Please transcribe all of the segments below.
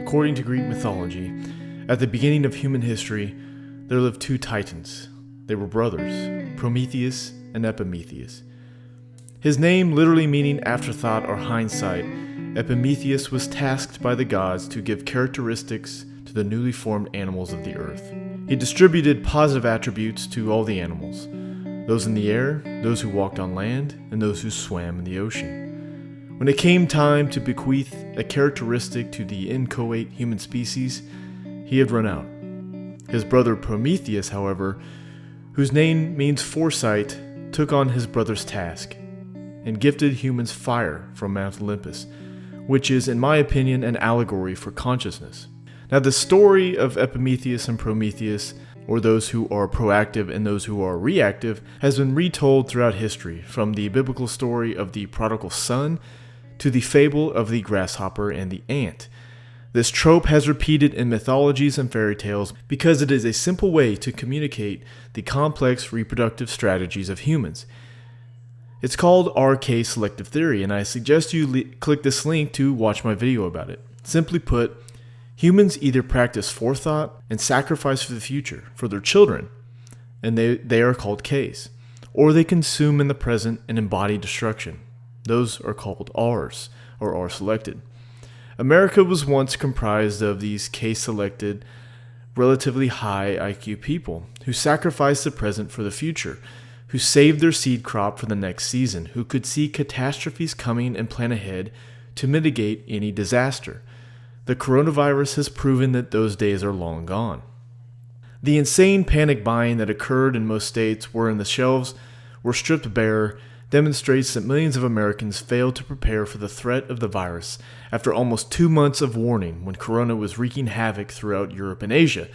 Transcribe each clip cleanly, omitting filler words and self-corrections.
According to Greek mythology, at the beginning of human history, there lived two titans. They were brothers, Prometheus and Epimetheus. His name literally meaning afterthought or hindsight, Epimetheus was tasked by the gods to give characteristics to the newly formed animals of the earth. He distributed positive attributes to all the animals, those in the air, those who walked on land, and those who swam in the ocean. When it came time to bequeath a characteristic to the inchoate human species, he had run out. His brother Prometheus, however, whose name means foresight, took on his brother's task and gifted humans fire from Mount Olympus, which is, in my opinion, an allegory for consciousness. Now, the story of Epimetheus and Prometheus, or those who are proactive and those who are reactive, has been retold throughout history, from the biblical story of the prodigal son to the fable of the grasshopper and the ant. This trope has repeated in mythologies and fairy tales because it is a simple way to communicate the complex reproductive strategies of humans. It's called RK selective theory, and I suggest you click this link to watch my video about it. Simply put, humans either practice forethought and sacrifice for the future, for their children, and they are called Ks, or they consume in the present and embody destruction. Those are called Rs, or R selected. America was once comprised of these K-selected, relatively high IQ people who sacrificed the present for the future, who saved their seed crop for the next season, who could see catastrophes coming and plan ahead to mitigate any disaster. The coronavirus has proven that those days are long gone. The insane panic buying that occurred in most states wherein the shelves were stripped bare demonstrates that millions of Americans failed to prepare for the threat of the virus after almost 2 months of warning when corona was wreaking havoc throughout Europe and Asia.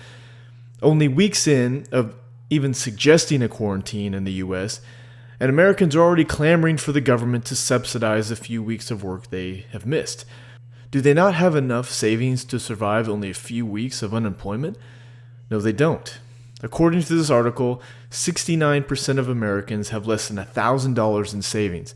Only weeks in of even suggesting a quarantine in the US, and Americans are already clamoring for the government to subsidize the few weeks of work they have missed. Do they not have enough savings to survive only a few weeks of unemployment? No, they don't. According to this article, 69% of Americans have less than $1,000 in savings.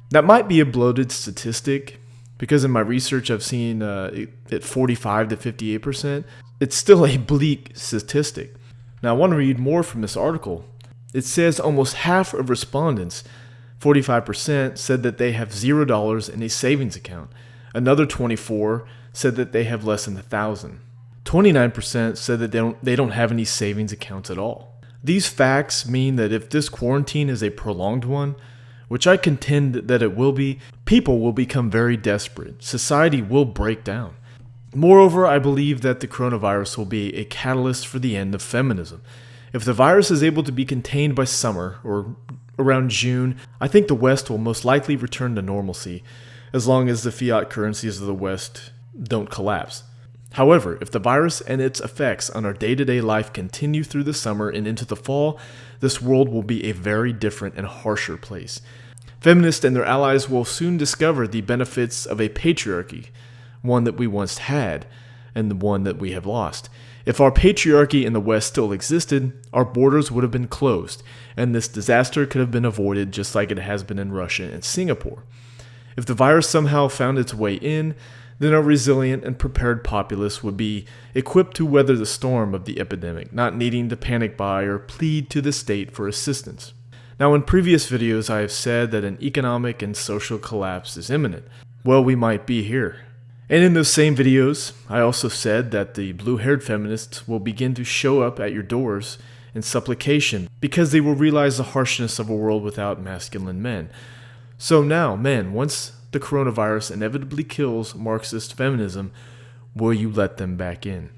That might be a bloated statistic, because in my research I've seen at 45 to 58%. It's still a bleak statistic. Now I want to read more from this article. It says almost half of respondents, 45%, said that they have $0 in a savings account. Another 24% said that they have less than $1,000. 29% said that they don't have any savings accounts at all. These facts mean that if this quarantine is a prolonged one, which I contend that it will be, people will become very desperate. Society will break down. Moreover, I believe that the coronavirus will be a catalyst for the end of feminism. If the virus is able to be contained by summer or around June, I think the West will most likely return to normalcy, as long as the fiat currencies of the West don't collapse. However, if the virus and its effects on our day-to-day life continue through the summer and into the fall, this world will be a very different and harsher place. Feminists and their allies will soon discover the benefits of a patriarchy, one that we once had, and the one that we have lost. If our patriarchy in the West still existed, our borders would have been closed, and this disaster could have been avoided just like it has been in Russia and Singapore. If the virus somehow found its way in, then our resilient and prepared populace would be equipped to weather the storm of the epidemic, not needing to panic buy or plead to the state for assistance. Now, in previous videos, I have said that an economic and social collapse is imminent. Well, we might be here. And in those same videos, I also said that the blue-haired feminists will begin to show up at your doors in supplication because they will realize the harshness of a world without masculine men. So now, men, once the coronavirus inevitably kills Marxist feminism, will you let them back in?